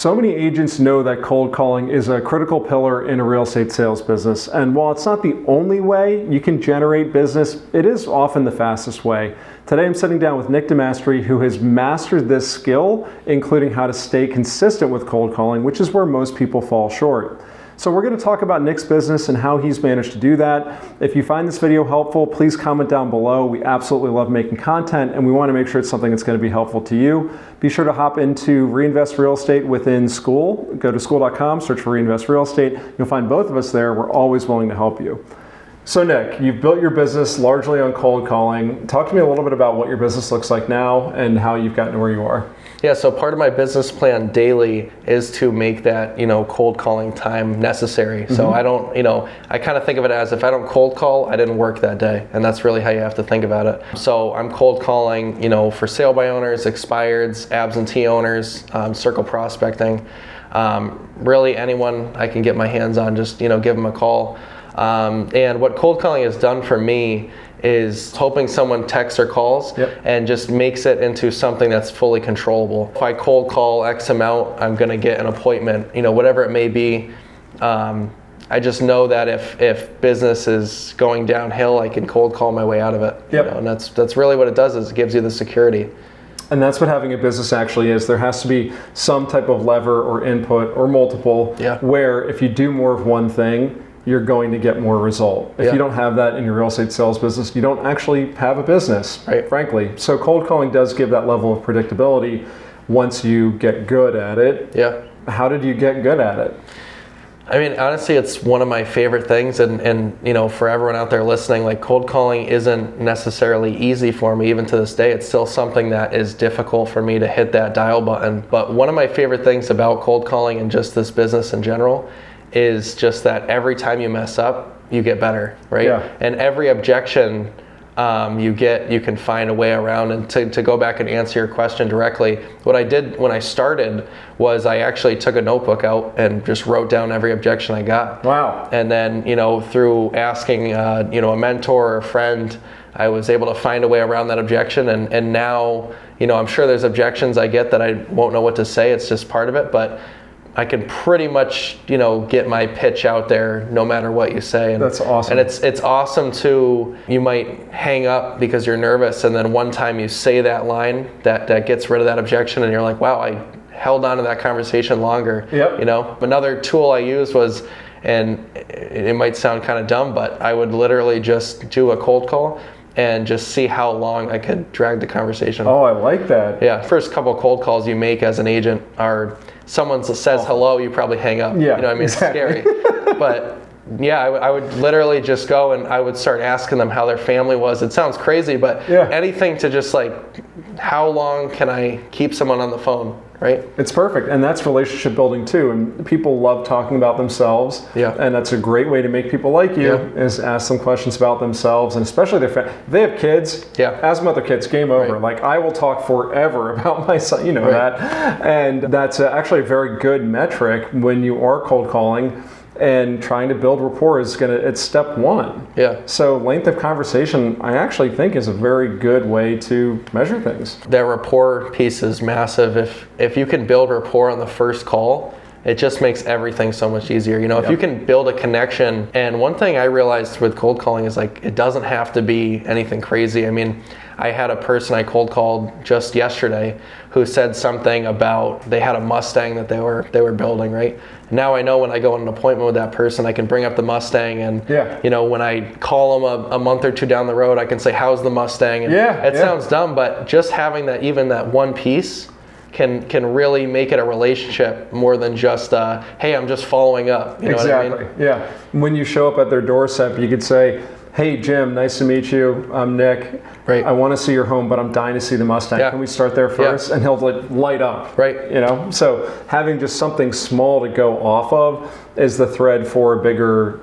So many agents know that cold calling is a critical pillar in a real estate sales business. And while it's not the only way you can generate business, it is often the fastest way. Today I'm sitting down with Nick DeMastri, who has mastered this skill, including how to stay consistent with cold calling, which is where most people fall short. So we're going to talk about Nick's business and how he's managed to do that. If you find this video helpful, please comment down below. We absolutely love making content and we want to make sure it's something that's going to be helpful to you. Be sure to hop into Reinvest Real Estate within Skool. Go to skool.com, search for Reinvest Real Estate. You'll find both of us there. We're always willing to help you. So Nick, you've built your business largely on cold calling. Talk to me a little bit about what your business looks like now and how you've gotten to where you are. Yeah, so part of my business plan daily is to make that, cold calling time necessary. Mm-hmm. So I don't, I kind of think of it as if I don't cold call, I didn't work that day. And that's really how you have to think about it. So I'm cold calling, for sale by owners, expireds, absentee owners, circle prospecting. Really anyone I can get my hands on, just, give them a call. And what cold calling has done for me is hoping someone texts or calls and just makes it into something that's fully controllable. If I cold call X amount, I'm going to get an appointment, whatever it may be. I just know that if business is going downhill, I can cold call my way out of it. And that's really what it does, is it gives you the security. And that's what having a business actually is. There has to be some type of lever or input or multiple where if you do more of one thing, you're going to get more result. If you don't have that in your real estate sales business, you don't actually have a business, frankly. So cold calling does give that level of predictability once you get good at it. How did you get good at it? I mean, honestly, it's one of my favorite things, and for everyone out there listening, like, cold calling isn't necessarily easy for me. Even to this day, it's still something that is difficult for me to hit that dial button. But one of my favorite things about cold calling and just this business in general is just that every time you mess up, you get better, right? And every objection you can find a way around. And to go back and answer your question directly, what I did when I started was I actually took a notebook out and just wrote down every objection I got. Wow. And then, through asking, a mentor or a friend, I was able to find a way around that objection. And now, I'm sure there's objections I get that I won't know what to say. It's just part of it. But I can pretty much, get my pitch out there no matter what you say. And that's awesome. And it's awesome too. You might hang up because you're nervous, and then one time you say that line that gets rid of that objection, and you're like, wow, I held on to that conversation longer. Another tool I used was, and it might sound kind of dumb, but I would literally just do a cold call and just see how long I could drag the conversation. Oh, I like that. Yeah, first couple of cold calls you make as an agent are, someone says hello, you probably hang up. Exactly. It's scary. But yeah, I would literally just go and I would start asking them how their family was. It sounds crazy, but anything to just how long can I keep someone on the phone, right? It's perfect, and that's relationship building too. And people love talking about themselves. And that's a great way to make people like you is ask them questions about themselves, and especially their family. If they have kids, ask them about their kids. Game over. Like, I will talk forever about my son. That, and that's actually a very good metric when you are cold calling. And trying to build rapport it's step one. So length of conversation, I actually think, is a very good way to measure things. That rapport piece is massive. If you can build rapport on the first call, it just makes everything so much easier. If you can build a connection. And one thing I realized with cold calling is it doesn't have to be anything crazy. I mean, I had a person I cold called just yesterday who said something about they had a Mustang that they were building, right? Now I know when I go on an appointment with that person, I can bring up the Mustang, and when I call them a month or two down the road, I can say, how's the Mustang? And it sounds dumb, but just having that one piece can really make it a relationship more than just hey, I'm just following up. You know what I mean? When you show up at their doorstep, you could say, hey Jim, nice to meet you. I'm Nick. I want to see your home, but I'm dying to see the Mustang. Can we start there first? And he'll light up. So having just something small to go off of is the thread for a bigger,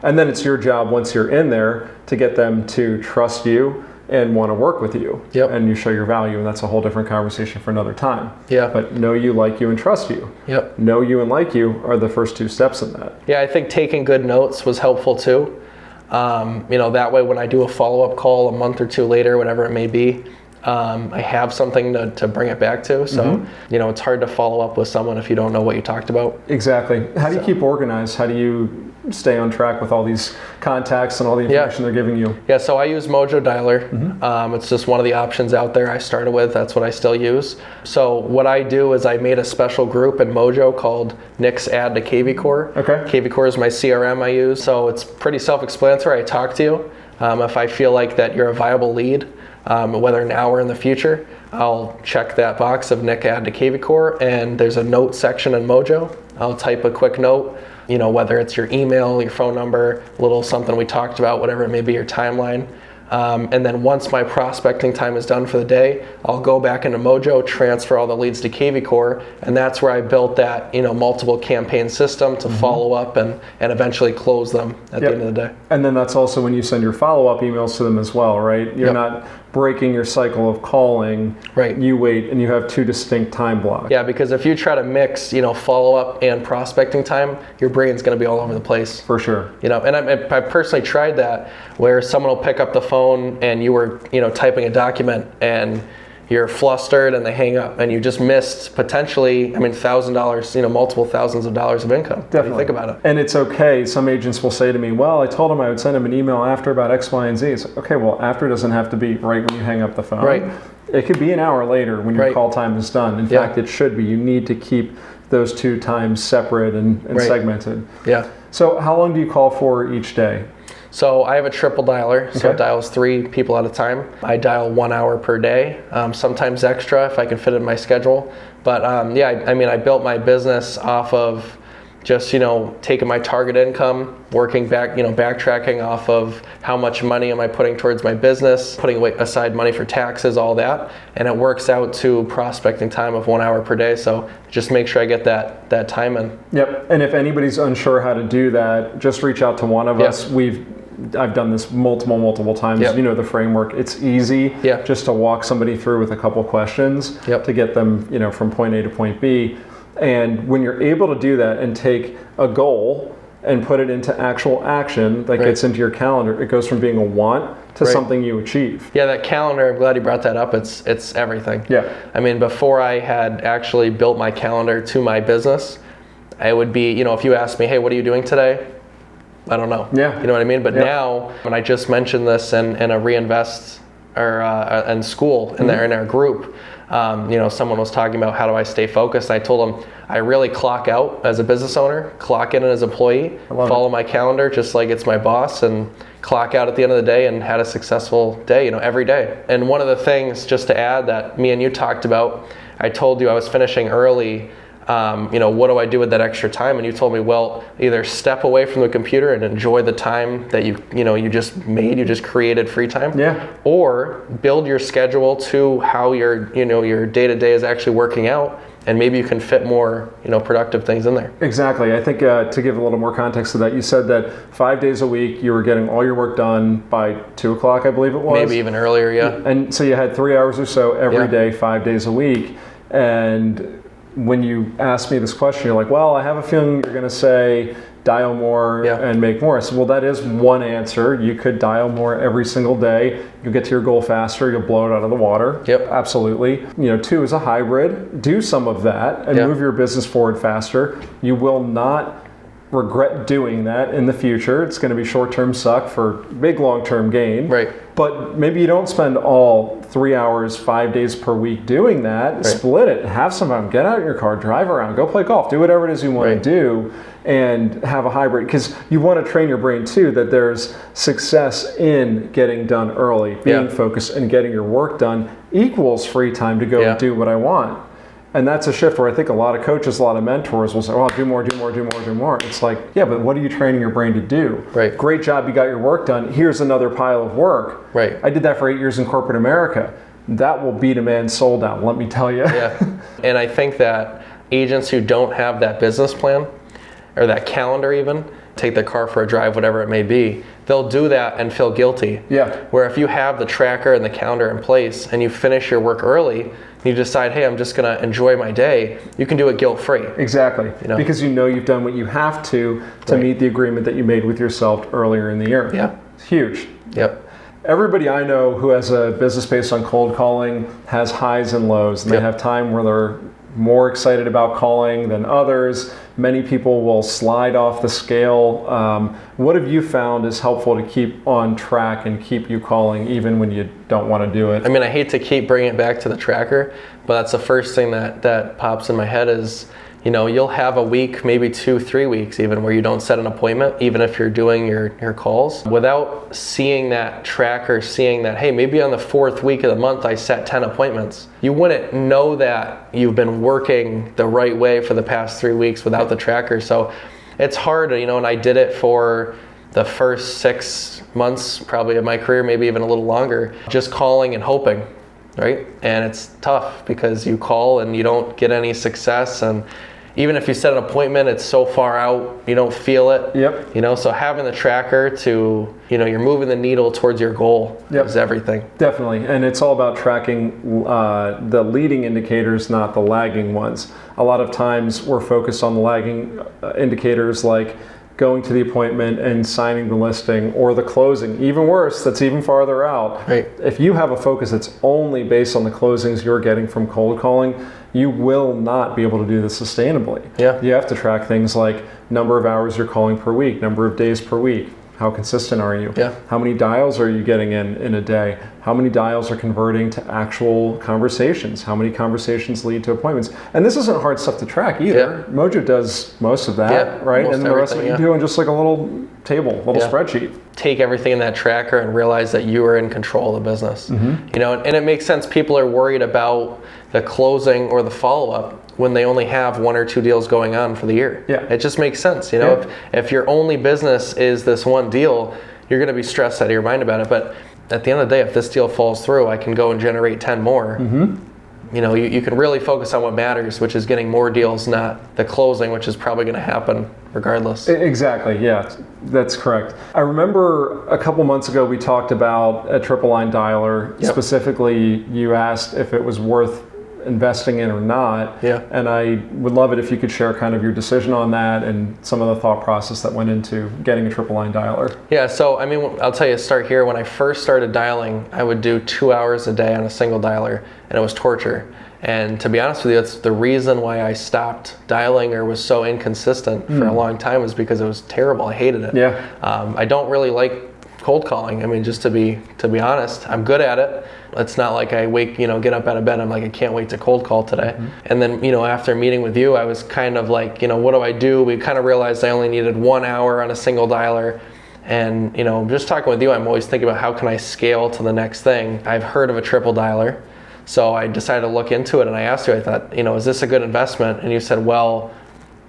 and then it's your job once you're in there to get them to trust you and want to work with you. And you show your value, and that's a whole different conversation for another time. But know you, like you, and trust you. Know you and like you are the first two steps in that. I think taking good notes was helpful too. That way when I do a follow-up call a month or two later, whatever it may be, I have something to bring it back to. So, it's hard to follow up with someone if you don't know what you talked about. Exactly. How do you keep organized? How do you stay on track with all these contacts and all the information they're giving you? Yeah, so I use Mojo Dialer. It's just one of the options out there I started with. That's what I still use. So what I do is I made a special group in Mojo called Nick's Add to KVCore. Okay. KVCore is my CRM I use. So it's pretty self-explanatory. I talk to you. If I feel like that you're a viable lead, whether now or in the future, I'll check that box of Nick Add to KVCore, and there's a note section in Mojo. I'll type a quick note, whether it's your email, your phone number, a little something we talked about, whatever it may be, your timeline. And then once my prospecting time is done for the day, I'll go back into Mojo, transfer all the leads to KVCore, and that's where I built that multiple campaign system to follow up and eventually close them at the end of the day. And then that's also when you send your follow-up emails to them as well, right? You're not breaking your cycle of calling. Right. You wait and you have two distinct time blocks. Yeah, because if you try to mix, follow-up and prospecting time, your brain's going to be all over the place. For sure. And I personally tried that, where someone will pick up the phone and you were, typing a document and you're flustered and they hang up and you just missed potentially, $1,000, multiple thousands of dollars of income. Definitely. What do you think about it? And it's okay. Some agents will say to me, well, I told them I would send them an email after about X, Y, and Z. It's like, okay, well, after doesn't have to be right when you hang up the phone. Right. It could be an hour later when your call time is done. In fact, it should be. You need to keep those two times separate and segmented. Yeah. So how long do you call for each day? So I have a triple dialer, so it dials 3 people at a time. I dial 1 hour per day, sometimes extra if I can fit it in my schedule. But I built my business off of just, taking my target income, working back, backtracking off of how much money am I putting towards my business, putting aside money for taxes, all that. And it works out to prospecting time of 1 hour per day. So just make sure I get that time in. Yep. And if anybody's unsure how to do that, just reach out to one of us. I've done this multiple times. You know the framework. It's easy just to walk somebody through with a couple questions to get them, from point A to point B. And when you're able to do that and take a goal and put it into actual action that gets into your calendar, it goes from being a want to something you achieve. Yeah, that calendar, I'm glad you brought that up. It's everything. Yeah. Before I had actually built my calendar to my business, it would be, if you asked me, hey, what are you doing today? I don't know. Yeah. You know what I mean? But now, when I just mentioned this in a Reinvest or in Skool in our group, someone was talking about how do I stay focused. And I told them I really clock out as a business owner, clock in as an employee, follow my calendar just like it's my boss, and clock out at the end of the day and had a successful day, every day. And one of the things, just to add, that me and you talked about, I told you I was finishing early. What do I do with that extra time? And you told me, well, either step away from the computer and enjoy the time that you just created free time. Yeah. Or build your schedule to how your day-to-day is actually working out, and maybe you can fit more, productive things in there. Exactly. I think to give a little more context to that, you said that 5 days a week you were getting all your work done by 2 o'clock, I believe it was. Maybe even earlier, yeah. And so you had 3 hours or so every day, 5 days a week. And when you asked me this question, you're like, well, I have a feeling you're going to say dial more and make more. I said, well, that is one answer. You could dial more every single day. You'll get to your goal faster. You'll blow it out of the water. Yep. Absolutely. 2 is a hybrid. Do some of that and move your business forward faster. You will not regret doing that in the future. It's going to be short-term suck for big long-term gain. Right. But maybe you don't spend all 3 hours, 5 days per week doing that. Right. Split it. Have some fun. Get out in your car, drive around, go play golf, do whatever it is you want to do, and have a hybrid. Because you want to train your brain too that there's success in getting done early, being focused, and getting your work done equals free time to go do what I want. And that's a shift where I think a lot of coaches, a lot of mentors will say, oh, do more. It's like, yeah, but what are you training your brain to do? Right. Great job, you got your work done. Here's another pile of work. Right. I did that for 8 years in corporate America. That will beat a man's soul down, let me tell you. Yeah. And I think that agents who don't have that business plan or that calendar even, take their car for a drive, whatever it may be, they'll do that and feel guilty. Yeah. Where if you have the tracker and the calendar in place and you finish your work early, you decide, hey, I'm just going to enjoy my day, you can do it guilt-free. Exactly. Because you've done what you have to meet the agreement that you made with yourself earlier in the year. Yeah. It's huge. Yep. everybody I know who has a business based on cold calling has highs and lows, and they have time where they're more excited about calling than others. Many people will slide off the scale. What have you found is helpful to keep on track and keep you calling even when you don't want to do it? I mean, I hate to keep bringing it back to the tracker, but that's the first thing that pops in my head is, you know, you'll have a week, maybe 2-3 weeks even, where you don't set an appointment, even if you're doing your calls, without seeing that tracker, seeing that, hey, maybe on the 4th week of the month I set 10 appointments. You wouldn't know that you've been working the right way for the past 3 weeks without the tracker. So it's hard, you know, and I did it for the first 6 months probably of my career, maybe even a little longer, just calling and hoping, right? And it's tough because you call and you don't get any success, and even if you set an appointment, it's so far out, you don't feel it. Yep. You know, so having the tracker to, you know, you're moving the needle towards your goal is everything. Definitely, and it's all about tracking the leading indicators, not the lagging ones. A lot of times we're focused on the lagging indicators like going to the appointment and signing the listing or the closing. Even worse, that's even farther out. Right. If you have a focus that's only based on the closings you're getting from cold calling, you will not be able to do this sustainably. Yeah. You have to track things like number of hours you're calling per week, number of days per week. How consistent are you? Yeah. How many dials are you getting in a day? How many dials are converting to actual conversations? How many conversations lead to appointments? And this isn't hard stuff to track either. Yeah. Mojo does most of that, right? And the rest of it you do on just like a little table, little spreadsheet. Take everything in that tracker and realize that you are in control of the business. Mm-hmm. You know, and it makes sense. People are worried about the closing or the follow-up when they only have 1 or 2 deals going on for the year. Yeah. It just makes sense. You know, if your only business is this one deal, you're going to be stressed out of your mind about it. But at the end of the day, if this deal falls through, I can go and generate 10 more. Mm-hmm. You know, you can really focus on what matters, which is getting more deals, not the closing, which is probably going to happen regardless. Exactly, yeah, that's correct. I remember a couple months ago we talked about a triple line dialer. Yep. Specifically, you asked if it was worth investing in or not. Yeah. And I would love it if you could share kind of your decision on that and some of the thought process that went into getting a triple line dialer. Yeah, so I mean, I'll tell you, start here. When I first started dialing, I would do 2 hours a day on a single dialer, and it was torture. And to be honest with you, that's the reason why I stopped dialing or was so inconsistent for a long time, was because it was terrible. I hated it. Yeah. I don't really like cold calling. I mean, just to be honest, I'm good at it. It's not like I get up out of bed, I'm like, I can't wait to cold call today. Mm-hmm. And then, after meeting with you, I was kind of like, what do I do? We kind of realized I only needed 1 hour on a single dialer. And, just talking with you, I'm always thinking about how can I scale to the next thing. I've heard of a triple dialer. So I decided to look into it, and I asked you, I thought, is this a good investment? And you said, well,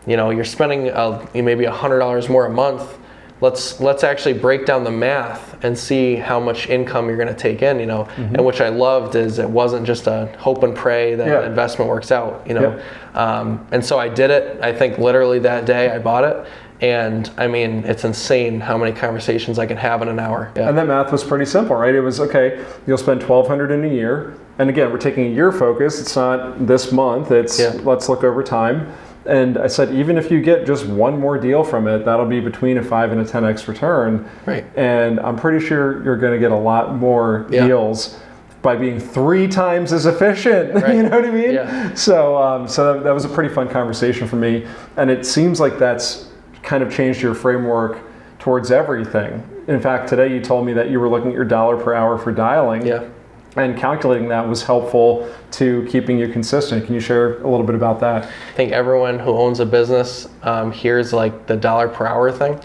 you're spending maybe $100 more a month. Let's actually break down the math and see how much income you're going to take in, Mm-hmm. And which I loved is it wasn't just a hope and pray that the investment works out, And so I did it. I think literally that day I bought it. And I mean, it's insane how many conversations I can have in an hour. Yeah. And that math was pretty simple, right? It was, okay, you'll spend $1,200 in a year. And again, we're taking a year focus. It's not this month. It's let's look over time. And I said, even if you get just one more deal from it, that'll be between a 5 and a 10x return. Right. And I'm pretty sure you're going to get a lot more deals by being 3 times as efficient. Right. You know what I mean? Yeah. So that was a pretty fun conversation for me. And it seems like that's kind of changed your framework towards everything. In fact, today you told me that you were looking at your dollar per hour for dialing. Yeah. And calculating that was helpful to keeping you consistent. Can you share a little bit about that? I think everyone who owns a business hears like the dollar per hour thing.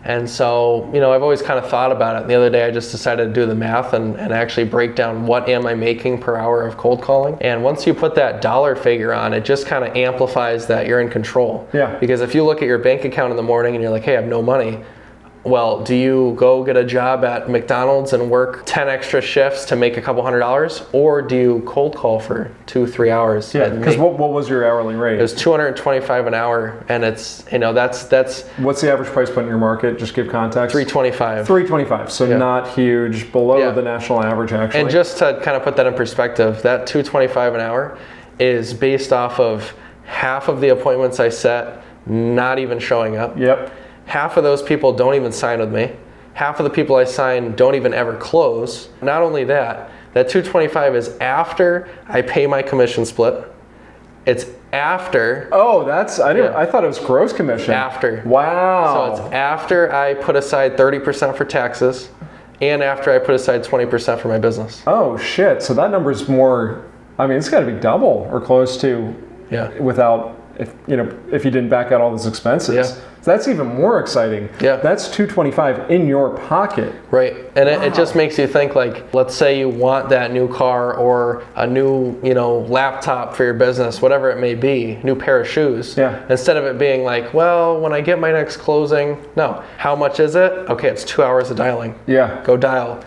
And so, I've always kind of thought about it. And the other day I just decided to do the math and actually break down what am I making per hour of cold calling. And once you put that dollar figure on, it just kind of amplifies that you're in control. Yeah. Because if you look at your bank account in the morning and you're like, hey, I have no money. Well, do you go get a job at McDonald's and work 10 extra shifts to make a couple $100s? Or do you cold call for 2-3 hours? Yeah, because what was your hourly rate? It was $225 an hour, and it's, that's... What's the average price point in your market? Just give context. $325. $325, so not huge, below the national average actually. And just to kind of put that in perspective, that $225 an hour is based off of half of the appointments I set not even showing up. Yep. Half of those people don't even sign with me. half of the people I sign don't even ever close. Not only that, that 225 is after I pay my commission split. It's after. Oh, I thought it was gross commission. After. Wow. So it's after I put aside 30% for taxes and after I put aside 20% for my business. Oh, shit. So that number's more, I mean, it's got to be double or close to without, if you didn't back out all those expenses. Yeah. So that's even more exciting. Yeah. That's $225 in your pocket. Right. And it just makes you think, like, let's say you want that new car or a new, laptop for your business, whatever it may be, new pair of shoes. Yeah. Instead of it being like, well, when I get my next closing, no. How much is it? Okay, it's 2 hours of dialing. Yeah. Go dial.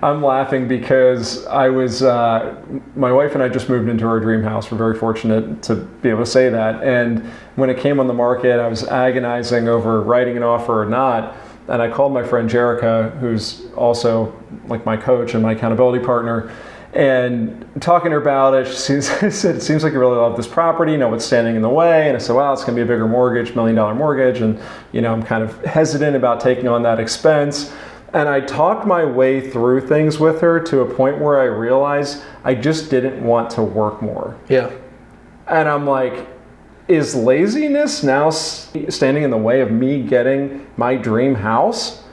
I'm laughing because my wife and I just moved into our dream house. We're very fortunate to be able to say that. And when it came on the market, I was agonizing over writing an offer or not. And I called my friend Jerica, who's also like my coach and my accountability partner, and talking to her about it. She said, it seems like you really love this property, what's standing in the way. And I said, well, it's going to be a bigger mortgage, $1 million mortgage. And, I'm kind of hesitant about taking on that expense. And I talked my way through things with her to a point where I realized I just didn't want to work more. Yeah. And I'm like, is laziness now standing in the way of me getting my dream house?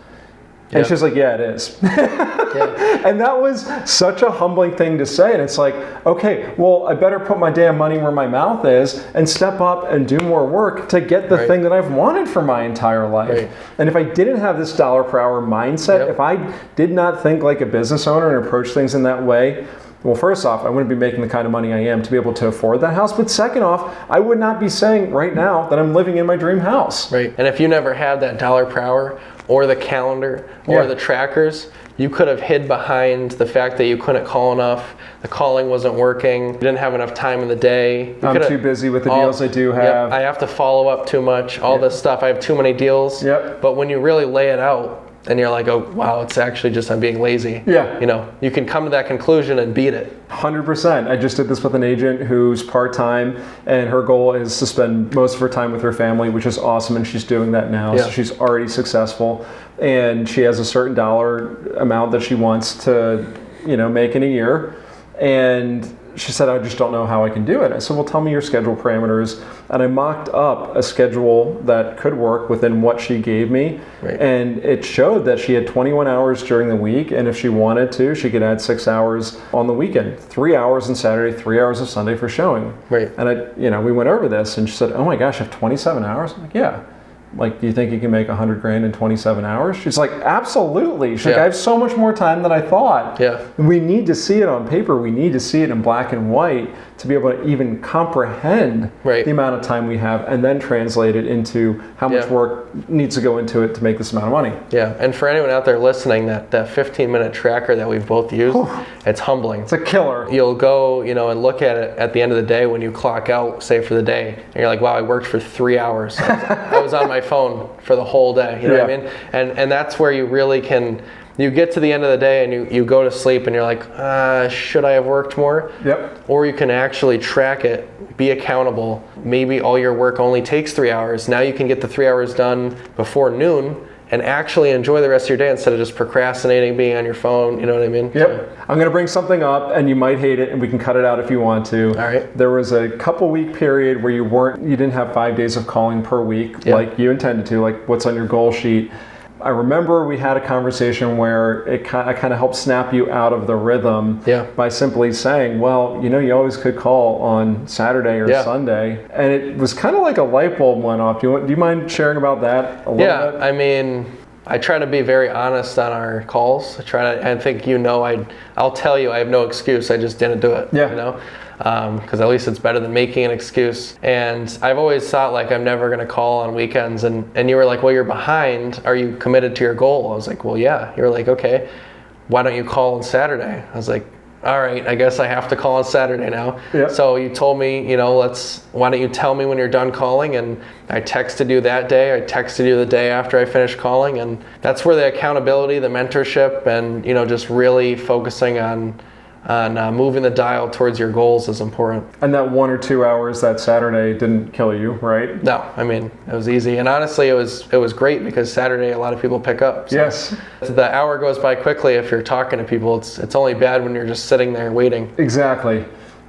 And she's like, yeah, it is. And that was such a humbling thing to say. And it's like, okay, well, I better put my damn money where my mouth is and step up and do more work to get the thing that I've wanted for my entire life. Right. And if I didn't have this dollar per hour mindset, if I did not think like a business owner and approach things in that way, well, first off, I wouldn't be making the kind of money I am to be able to afford that house. But second off, I would not be saying right now that I'm living in my dream house. Right. And if you never had that dollar per hour or the calendar or the trackers, you could have hid behind the fact that you couldn't call enough, the calling wasn't working, you didn't have enough time in the day. I'm too busy with the deals I do have. I have to follow up too much, all this stuff. I have too many deals. But when you really lay it out, and you're like, oh, wow, it's actually just I'm being lazy. You can come to that conclusion and beat it. 100%. I just did this with an agent who's part-time, and her goal is to spend most of her time with her family, which is awesome, and she's doing that now. So she's already successful, and she has a certain dollar amount that she wants to, make in a year. And she said, I just don't know how I can do it. I said, well, tell me your schedule parameters. And I mocked up a schedule that could work within what she gave me. Right. And it showed that she had 21 hours during the week. And if she wanted to, she could add 6 hours on the weekend, 3 hours on Saturday, 3 hours of Sunday for showing. Right. And we went over this and she said, oh my gosh, I have 27 hours? I'm like, yeah. Like, do you think you can make $100,000 in 27 hours? She's like, absolutely. She's like, I have so much more time than I thought. We need to see it on paper. We need to see it in black and white to be able to even comprehend the amount of time we have and then translate it into how much work needs to go into it to make this amount of money. And for anyone out there listening, that 15-minute tracker that we've both used, it's humbling. It's a killer. You'll go, and look at it at the end of the day when you clock out, say for the day, and you're like, wow, I worked for 3 hours. I was on my phone for the whole day, you know what I mean? And that's where you really can, you get to the end of the day and you go to sleep and you're like, should I have worked more? Or you can actually track it, be accountable. Maybe all your work only takes 3 hours. Now you can get the 3 hours done before noon and actually enjoy the rest of your day instead of just procrastinating, being on your phone, you know what I mean? I'm going to bring something up and you might hate it and we can cut it out if you want to. All right. There was a couple week period where you didn't have 5 days of calling per week like you intended to, like what's on your goal sheet. I remember we had a conversation where I kind of helped snap you out of the rhythm by simply saying, well, you always could call on Saturday or Sunday. And it was kind of like a light bulb went off. Do you mind sharing about that a little bit? I mean, I try to be very honest on our calls. I think I'll tell you I have no excuse. I just didn't do it. Because at least it's better than making an excuse. And I've always thought like I'm never going to call on weekends. And you were like, well, you're behind. Are you committed to your goal? I was like, well, yeah. You were like, okay, why don't you call on Saturday? I was like, all right, I guess I have to call on Saturday now. So you told me, why don't you tell me when you're done calling? And I texted you that day. I texted you the day after I finished calling. And that's where the accountability, the mentorship, and, just really focusing on And moving the dial towards your goals is important. And that 1 or 2 hours that Saturday didn't kill you, right? No, I mean, it was easy. And honestly, it was great because Saturday a lot of people pick up. So yes. The hour goes by quickly if you're talking to people. It's only bad when you're just sitting there waiting. Exactly.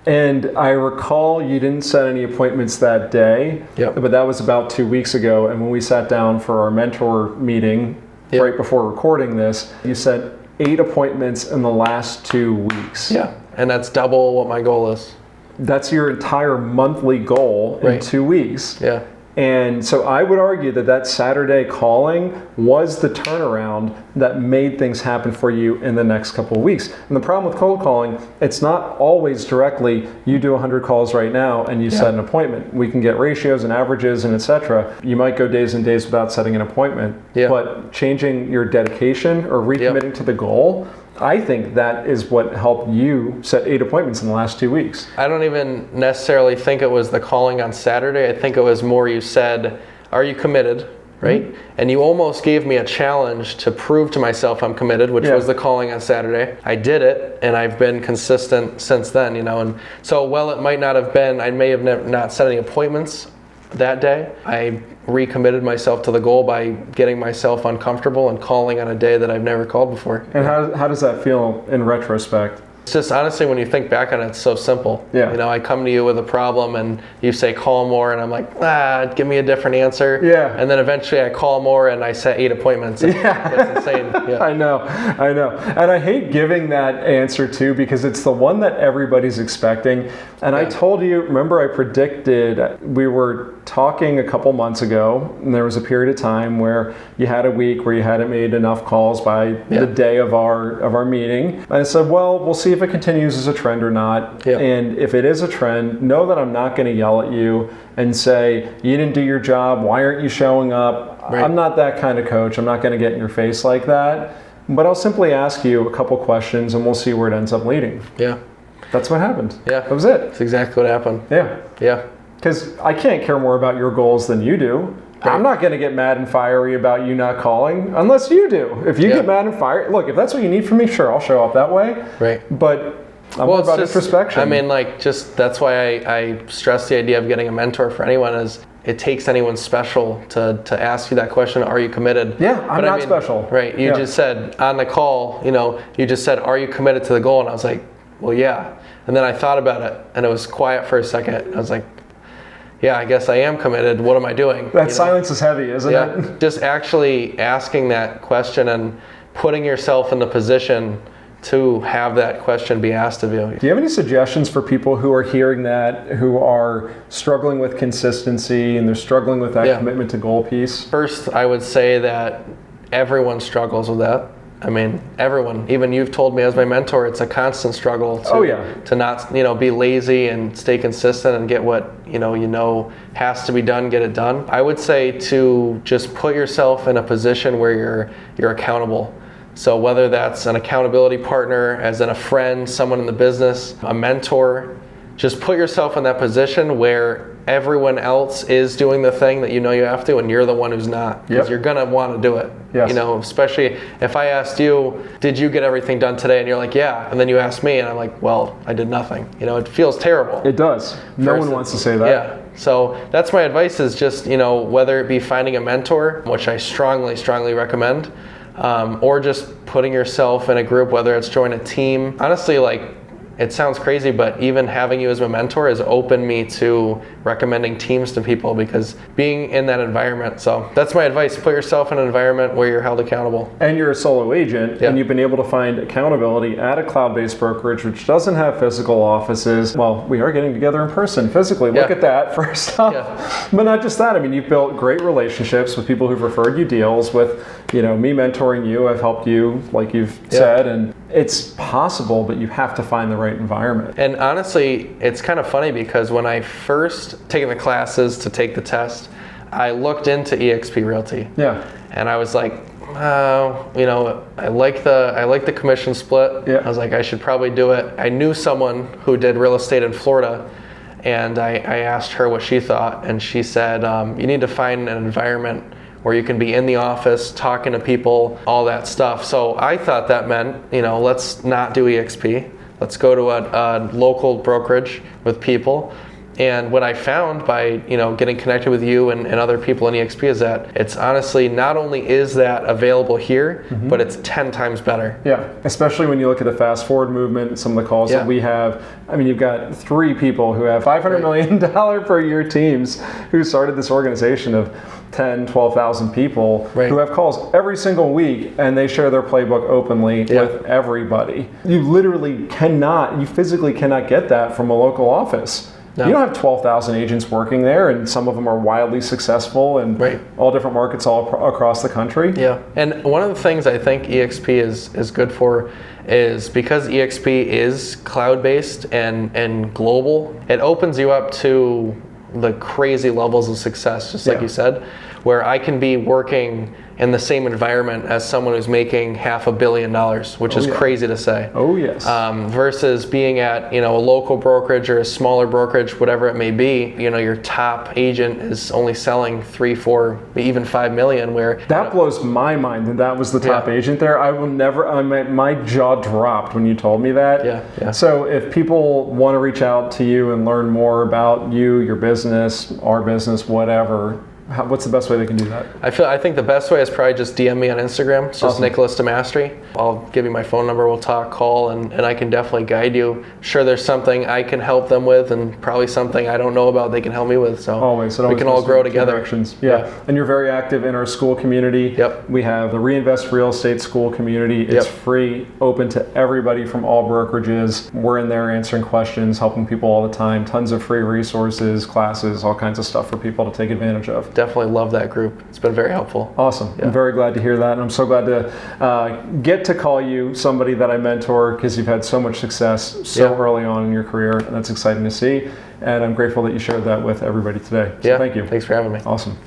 And I recall you didn't set any appointments that day, Yep. but that was about 2 weeks ago. And when we sat down for our mentor meeting Yep. right before recording this, you set 8 appointments in the last 2 weeks. Yeah, and that's double what my goal is. That's your entire monthly goal in Right. 2 weeks. Yeah. And so I would argue that that Saturday calling was the turnaround that made things happen for you in the next couple of weeks. And the problem with cold calling, it's not always directly, you do 100 calls right now and you set an appointment. We can get ratios and averages and etc. You might go days and days without setting an appointment, but changing your dedication or recommitting to the goal, I think that is what helped you set 8 appointments in the last 2 weeks. I don't even necessarily think it was the calling on Saturday. I think it was more you said, are you committed, right? Mm-hmm. And you almost gave me a challenge to prove to myself I'm committed, which was the calling on Saturday. I did it, and I've been consistent since then, And so while it might not have been, I may have not set any appointments that day, I recommitted myself to the goal by getting myself uncomfortable and calling on a day that I've never called before. And how does that feel in retrospect? It's just honestly, when you think back on it, it's so simple. Yeah. I come to you with a problem and you say call more, and I'm like, give me a different answer. Yeah. And then eventually I call more and I set 8 appointments. That's insane. Yeah. I know. And I hate giving that answer too, because it's the one that everybody's expecting. And I told you, remember I predicted, we were talking a couple months ago, and there was a period of time where you had a week where you hadn't made enough calls by the day of our meeting. And I said, well, we'll see if it continues as a trend or not. Yeah. And if it is a trend, know that I'm not going to yell at you and say, you didn't do your job, why aren't you showing up? Right. I'm not that kind of coach. I'm not going to get in your face like that. But I'll simply ask you a couple questions and we'll see where it ends up leading. Yeah. That's what happened. Yeah. That was it. That's exactly what happened. Yeah. Yeah. Because I can't care more about your goals than you do. Right. I'm not going to get mad and fiery about you not calling unless you do. If you get mad and fiery, look, if that's what you need from me, sure, I'll show up that way. Right. But I'm more about introspection. I mean, that's why I stress the idea of getting a mentor for anyone is it takes anyone special to ask you that question, are you committed? Yeah, I'm not special. Right. You just said on the call, you just said, are you committed to the goal? And I was like, well, yeah. And then I thought about it and it was quiet for a second. I was like, yeah, I guess I am committed. What am I doing? That silence is heavy, isn't it? Just actually asking that question and putting yourself in the position to have that question be asked of you. Do you have any suggestions for people who are hearing that, who are struggling with consistency and they're struggling with that commitment to goal piece? First, I would say that everyone struggles with that. I mean, everyone, even you've told me as my mentor, it's a constant struggle to not, be lazy and stay consistent and get what, has to be done, get it done. I would say to just put yourself in a position where you're accountable. So whether that's an accountability partner, as in a friend, someone in the business, a mentor, just put yourself in that position where everyone else is doing the thing that you have to, and you're the one who's not, because you're gonna want to do it. Yes. Especially if I asked you, did you get everything done today? And you're like, yeah. And then you asked me and I'm like, well, I did nothing. It feels terrible. It does. No one wants to say that. Yeah. So that's my advice is just, whether it be finding a mentor, which I strongly, strongly recommend, or just putting yourself in a group, whether it's join a team. Honestly, it sounds crazy, but even having you as a mentor has opened me to recommending teams to people because being in that environment. So that's my advice. Put yourself in an environment where you're held accountable. And you're a solo agent, and you've been able to find accountability at a cloud-based brokerage, which doesn't have physical offices. Well, we are getting together in person physically. Look at that first off. Yeah. But not just that. I mean, you've built great relationships with people who've referred you deals, with me mentoring you. I've helped you, like you've said, and it's possible, but you have to find the right environment. And honestly, it's kind of funny because when I first taken the classes to take the test, I looked into eXp Realty. Yeah. And I was like, I like the commission split. Yeah. I was like, I should probably do it. I knew someone who did real estate in Florida, and I asked her what she thought, and she said, you need to find an environment where you can be in the office, talking to people, all that stuff. So I thought that meant, let's not do eXp. Let's go to a local brokerage with people. And what I found by getting connected with you and other people in EXP is that it's honestly not only is that available here, but it's 10 times better. Yeah, especially when you look at the fast forward movement, some of the calls that we have. I mean, you've got 3 people who have $500 million per year teams who started this organization of 10, 12,000 people who have calls every single week, and they share their playbook openly with everybody. You literally cannot, you physically cannot get that from a local office. No. You don't have 12,000 agents working there, and some of them are wildly successful in all different markets all across the country. Yeah, and one of the things I think EXP is good for is because EXP is cloud-based and global, it opens you up to the crazy levels of success, just like you said, where I can be working in the same environment as someone who's making $500 million, which is crazy to say. Oh yes. Versus being at a local brokerage or a smaller brokerage, whatever it may be. Your top agent is only selling 3, 4, even 5 million. Where that blows my mind that was the top agent there. I will never. My jaw dropped when you told me that. Yeah. So if people want to reach out to you and learn more about you, your business, our business, whatever. What's the best way they can do that? I think the best way is probably just DM me on Instagram. It's just Nicholas DeMastri. I'll give you my phone number. We'll talk, call, and I can definitely guide you. Sure, there's something I can help them with, and probably something I don't know about they can help me with. So we can all grow together. Yeah, and you're very active in our Skool community. Yep. We have the Reinvest Real Estate Skool community. It's free, open to everybody from all brokerages. We're in there answering questions, helping people all the time. Tons of free resources, classes, all kinds of stuff for people to take advantage of. Definitely love that group. It's been very helpful. Awesome. I'm very glad to hear that, and I'm so glad to get to call you somebody that I mentor, because you've had so much success so early on in your career, and that's exciting to see. And I'm grateful that you shared that with everybody today. So thank you. Thanks for having me. Awesome.